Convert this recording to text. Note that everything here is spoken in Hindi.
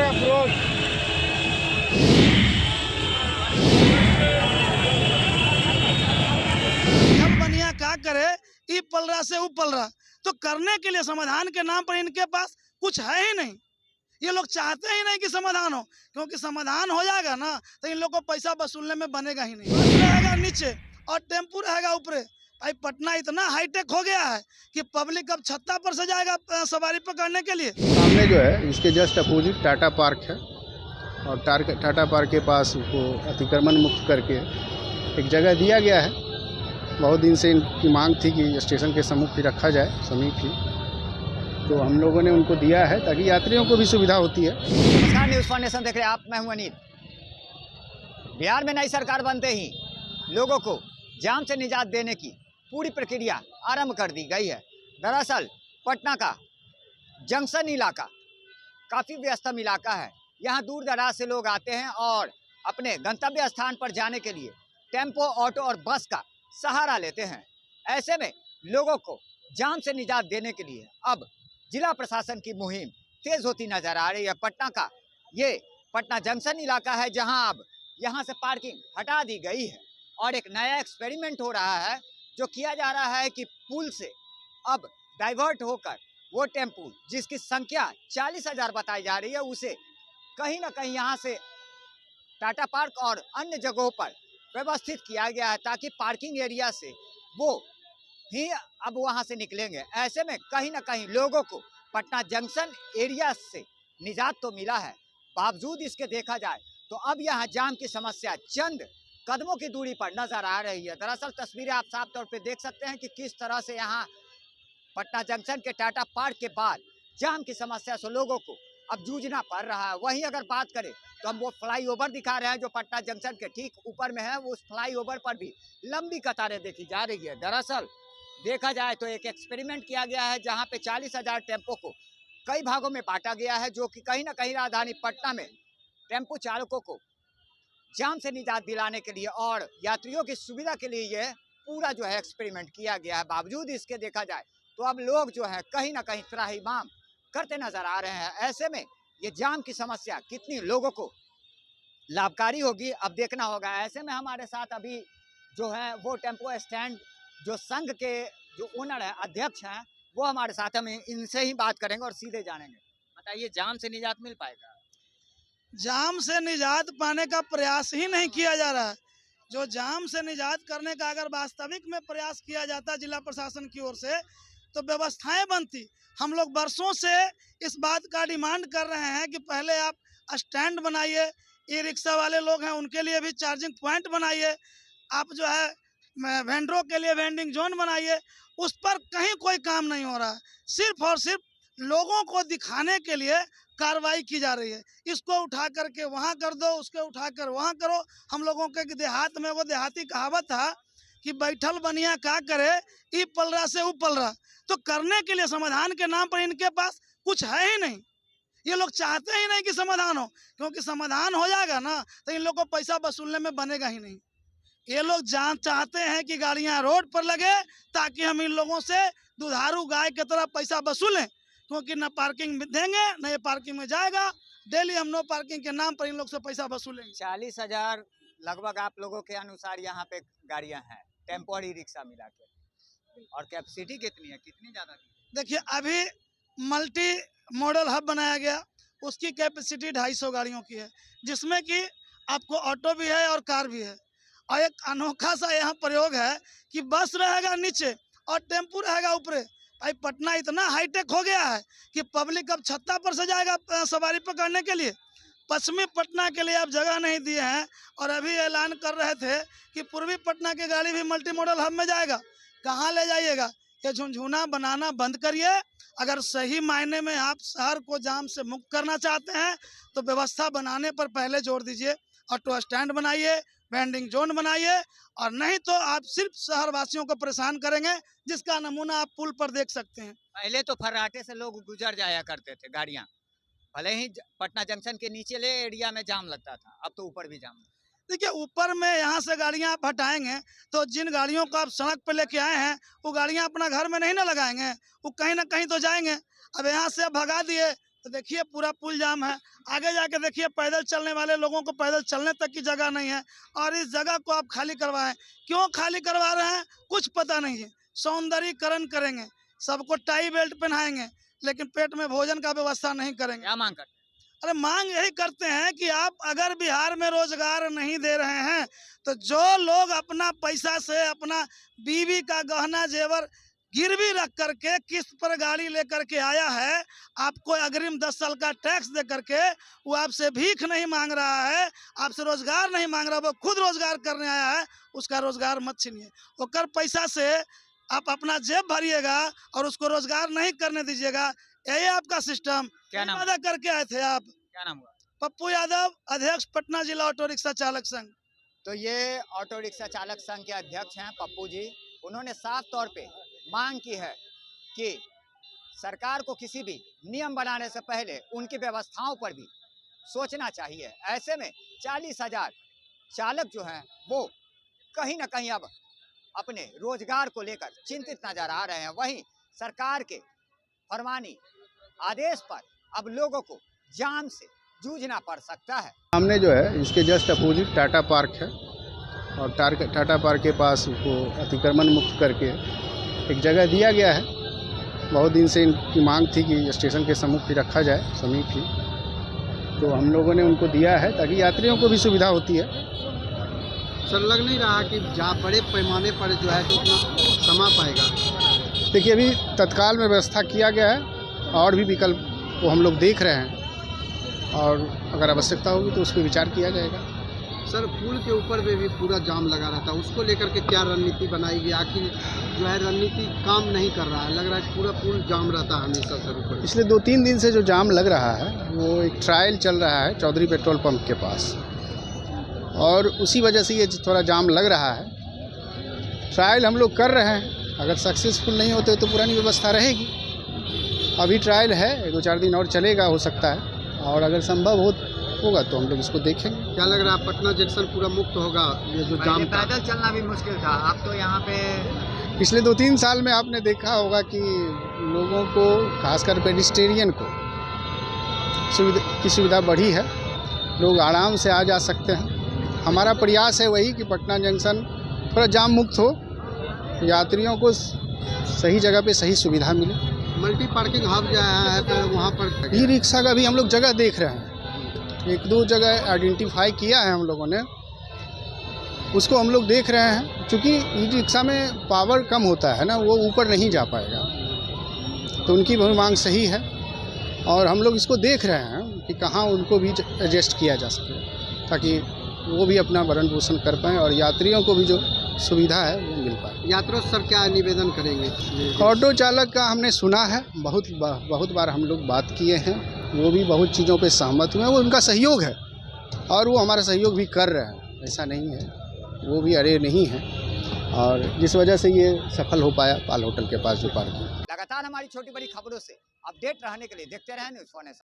अप्रोच। जब बनिया क्या करे, ई पल रहा से ऊ पल रहा, तो करने के लिए समाधान के नाम पर इनके पास कुछ है ही नहीं। ये लोग चाहते ही नहीं कि समाधान हो, क्योंकि समाधान हो जाएगा ना तो इन लोग को पैसा वसूलने में बनेगा ही नहीं। बस रहेगा नीचे और टेम्पू रहेगा ऊपरे। भाई पटना इतना हाईटेक हो गया है कि पब्लिक अब छत्ता पर से जाएगा सवारी पकड़ने के लिए। सामने जो है इसके जस्ट अपोजिट टाटा पार्क है और टाटा पार्क के पास उसको अतिक्रमण मुक्त करके एक जगह दिया गया है। बहुत दिन से इनकी मांग थी कि स्टेशन के सम्मुख ही रखा जाए, समीप ही, तो हम लोगों ने उनको दिया है ताकि यात्रियों को भी सुविधा होती है। नमस्कार, न्यूज़ फाउंडेशन देख रहे हैं आप, मैं हूं अनिल। बिहार में नई सरकार बनते ही लोगों को जाम से निजात देने की पूरी प्रक्रिया आरंभ कर दी गई है। दरअसल पटना का जंक्शन इलाका काफ़ी व्यस्तम इलाका है। यहाँ दूर दराज से लोग आते हैं और अपने गंतव्य स्थान पर जाने के लिए टेम्पो, ऑटो और बस का सहारा लेते हैं। ऐसे में लोगों को जाम से निजात देने के लिए अब जिला प्रशासन की मुहिम तेज होती नजर आ रही है। पटना का ये पटना जंक्शन इलाका है जहां अब यहां से पार्किंग हटा दी गई है और एक नया एक्सपेरिमेंट हो रहा है जो किया जा रहा है कि पुल से अब डाइवर्ट होकर वो टेम्पू जिसकी संख्या 40,000 बताई जा रही है उसे कहीं ना कहीं यहाँ से टाटा पार्क और अन्य जगहों पर व्यवस्थित किया गया है ताकि पार्किंग एरिया से वो ही अब वहां से निकलेंगे। ऐसे में कहीं ना कहीं लोगों को पटना जंक्शन एरिया से निजात तो मिला है, बावजूद इसके देखा जाए तो अब यहाँ जाम की समस्या चंद कदमों की दूरी पर नजर आ रही है। दरअसल तस्वीरें आप साफ तौर पे देख सकते हैं कि किस तरह से यहाँ पटना जंक्शन के टाटा पार्क के बाद जाम की समस्या से लोगों को अब जूझना पड़ रहा है। वहीं अगर बात करें तो हम वो फ्लाईओवर दिखा रहे हैं जो पटना जंक्शन के ठीक ऊपर में है। वो उस फ्लाईओवर पर भी लंबी कतारें देखी जा रही है। दरअसल देखा जाए तो एक एक्सपेरिमेंट किया गया है जहां पे 40,000 टेम्पो को कई भागों में बांटा गया है, जो कि कहीं ना कहीं राजधानी पटना में टेम्पो चालकों को जाम से निजात दिलाने के लिए और यात्रियों की सुविधा के लिए यह पूरा जो है एक्सपेरिमेंट किया गया है। बावजूद इसके देखा जाए तो अब लोग जो है कहीं ना कहीं त्राहिमाम करते नजर आ रहे हैं। ऐसे में ये जाम की समस्या कितनी लोगों को लाभकारी होगी अब देखना होगा। ऐसे में हमारे साथ अभी जो है वो टेम्पो स्टैंड जो संघ के जो ओनर है, अध्यक्ष हैं, वो हमारे साथ, हम इनसे ही बात करेंगे और सीधे जानेंगे। बताइए, जाम से निजात मिल पाएगा? जाम से निजात पाने का प्रयास ही नहीं किया जा रहा है। जो जाम से निजात करने का अगर वास्तविक में प्रयास किया जाता जिला प्रशासन की ओर से तो व्यवस्थाएं बनती। हम लोग बरसों से इस बात का डिमांड कर रहे हैं कि पहले आप स्टैंड बनाइए, ई रिक्शा वाले लोग हैं उनके लिए भी चार्जिंग पॉइंट बनाइए, आप जो है वेंडरों के लिए वेंडिंग जोन बनाइए। उस पर कहीं कोई काम नहीं हो रहा है। सिर्फ और सिर्फ लोगों को दिखाने के लिए कार्रवाई की जा रही है। इसको उठा करके वहाँ कर दो, उसके उठा कर वहाँ करो। हम लोगों के देहात में वो देहाती कहावत था कि बैठल बनिया क्या करे, ई पल रहा से ऊ पल रहा, तो करने के लिए समाधान के नाम पर इनके पास कुछ है ही नहीं। ये लोग चाहते ही नहीं कि समाधान हो, क्योंकि समाधान हो जाएगा ना तो इन लोग को पैसा वसूलने में बनेगा ही नहीं। ये लोग चाहते हैं कि गाड़ियां रोड पर लगे ताकि हम इन लोगों से दुधारू गाय की तरह पैसा वसूलें, क्योंकि न पार्किंग देंगे न ये पार्किंग में जाएगा। डेली हम नो पार्किंग के नाम पर इन लोग से पैसा वसूलेंगे। 40,000 लगभग आप लोगों के अनुसार यहाँ पे गाड़ियाँ हैं, टेम्पो और ई रिक्शा मिला के, और कैपेसिटी कितनी है, कितनी ज़्यादा? देखिए, अभी मल्टी मॉडल हब बनाया गया, उसकी कैपेसिटी 250 गाड़ियों की है, जिसमें कि आपको ऑटो भी है और कार भी है। और एक अनोखा सा यहाँ प्रयोग है कि बस रहेगा नीचे और टेम्पू रहेगा ऊपरे। भाई पटना इतना हाईटेक हो गया है कि पब्लिक अब छत्ता पर से जाएगा सवारी पकड़ने के लिए। पश्चिमी पटना के लिए अब जगह नहीं दिए हैं और अभी ऐलान कर रहे थे कि पूर्वी पटना की गाड़ी भी मल्टी मॉडल हब में जाएगा। कहाँ ले जाइएगा? ये झुनझुना बनाना बंद करिए। अगर सही मायने में आप शहर को जाम से मुक्त करना चाहते हैं तो व्यवस्था बनाने पर पहले जोर दीजिए। ऑटो स्टैंड बनाइए, वेंडिंग जोन बनाइए, और नहीं तो आप सिर्फ शहर वासियों को परेशान करेंगे, जिसका नमूना आप पुल पर देख सकते हैं। पहले तो फर्राटे से लोग गुजर जाया करते थे गाड़ियाँ, भले ही पटना जंक्शन के नीचले एरिया में जाम लगता था, अब तो ऊपर भी जाम। देखिए, ऊपर में यहाँ से गाड़ियाँ आप हटाएंगे तो जिन गाड़ियों को आप सड़क पर लेके आए हैं वो गाड़ियाँ अपना घर में नहीं ना लगाएंगे, वो कहीं ना कहीं तो जाएंगे। अब यहाँ से भगा दिए तो देखिए पूरा पुल जाम है। आगे जाके देखिए पैदल चलने वाले लोगों को पैदल चलने तक की जगह नहीं है, और इस जगह को आप खाली करवाएं। क्यों खाली करवा रहे हैं कुछ पता नहीं है। सौंदर्यीकरण करेंगे, सबको टाई बेल्ट पहनाएंगे, लेकिन पेट में भोजन का व्यवस्था नहीं करेंगे। क्या मांग करते अरे मांग यही करते हैं कि आप अगर बिहार में रोजगार नहीं दे रहे हैं तो जो लोग अपना पैसा से अपना बीवी का गहना जेवर गिरवी रख करके किस्त पर गाड़ी लेकर के आया है, आपको अग्रिम 10 साल का टैक्स दे करके वो आपसे भीख नहीं मांग रहा है, आपसे रोजगार नहीं मांग रहा, वो खुद रोजगार करने आया है, उसका रोजगार मत छीनिए। वो कर पैसा से आप अपना जेब भरिएगा और उसको रोजगार नहीं करने दीजिएगा। यही आपका सिस्टम। क्या नाम? वादा करके आए थे आप। क्या नाम हुआ? पप्पू यादव, अध्यक्ष पटना जिला ऑटो रिक्शा चालक संघ। तो ये ऑटो रिक्शा चालक संघ के अध्यक्ष हैं पप्पू जी। उन्होंने साफ तौर पे मांग की है कि सरकार को किसी भी नियम बनाने से पहले उनकी व्यवस्थाओं पर भी सोचना चाहिए। ऐसे में 40,000 चालक जो हैं वो कहीं ना कहीं अब अपने रोजगार को लेकर चिंतित नजर आ रहे हैं। वहीं सरकार के फरमानी आदेश पर अब लोगों को जाम से जूझना पड़ सकता है। सामने जो है इसके जस्ट अपोजिट टाटा पार्क है, और टाटा पार्क के पास उसको अतिक्रमण मुक्त करके एक जगह दिया गया है। बहुत दिन से इनकी मांग थी कि स्टेशन के सम्मुख ही रखा जाए, समीप ही, तो हम लोगों ने उनको दिया है ताकि यात्रियों को भी सुविधा होती है। सर लग नहीं रहा कि जहाँ बड़े पैमाने पर जो है कितना समा पाएगा? देखिए अभी तत्काल में व्यवस्था किया गया है, और भी विकल्प को हम लोग देख रहे हैं, और अगर आवश्यकता होगी तो उस पर विचार किया जाएगा। सर पुल के ऊपर में भी पूरा जाम लगा रहता है, उसको लेकर के क्या रणनीति बनाई गई? आखिर जो है रणनीति काम नहीं कर रहा है, लग रहा है पूरा पुल जाम रहता है हमेशा सर ऊपर। पिछले 2-3 दिन से जो जाम लग रहा है वो एक ट्रायल चल रहा है चौधरी पेट्रोल पंप के पास, और उसी वजह से ये थोड़ा जाम लग रहा है। ट्रायल हम लोग कर रहे हैं, अगर सक्सेसफुल नहीं होते तो पुरानी व्यवस्था रहेगी। अभी ट्रायल है, 2-4 दिन और चलेगा हो सकता है, और अगर संभव होगा तो हम लोग इसको देखेंगे। क्या लग रहा है पटना जंक्शन पूरा मुक्त होगा? ये जो जाम था, पैदल चलना भी मुश्किल था, अब तो यहाँ पे पिछले 2-3 साल में आपने देखा होगा कि लोगों को, खासकर पेडिस्टेरियन को सुविधा बढ़ी है, लोग आराम से आ जा सकते हैं। हमारा प्रयास है वही कि पटना जंक्शन थोड़ा जाम मुक्त हो, यात्रियों को सही जगह पे सही सुविधा मिले। मल्टी पार्किंग हब जो है तो वहाँ पर ई रिक्शा का भी हम लोग जगह देख रहे हैं, 1-2 जगह आइडेंटिफाई किया है हम लोगों ने, उसको हम लोग देख रहे हैं। क्योंकि ई रिक्शा में पावर कम होता है ना, वो ऊपर नहीं जा पाएगा, तो उनकी भी मांग सही है, और हम लोग इसको देख रहे हैं कि कहाँ उनको भी एडजस्ट किया जा सके, ताकि वो भी अपना भरण पोषण कर पाएँ और यात्रियों को भी जो सुविधा है वो मिल पाए। यात्रियों सर क्या निवेदन करेंगे? ऑटो चालक का हमने सुना है, बहुत बार हम लोग बात किए हैं, वो भी बहुत चीज़ों पे सहमत हुए हैं, वो उनका सहयोग है, और वो हमारा सहयोग भी कर रहे हैं, ऐसा नहीं है, वो भी अड़े नहीं हैं, और जिस वजह से ये सफल हो पाया पाल होटल के पास जो पार्किंग। लगातार हमारी छोटी बड़ी खबरों से अपडेट रहने के लिए देखते रहें न्यूज़ 4 नेशन।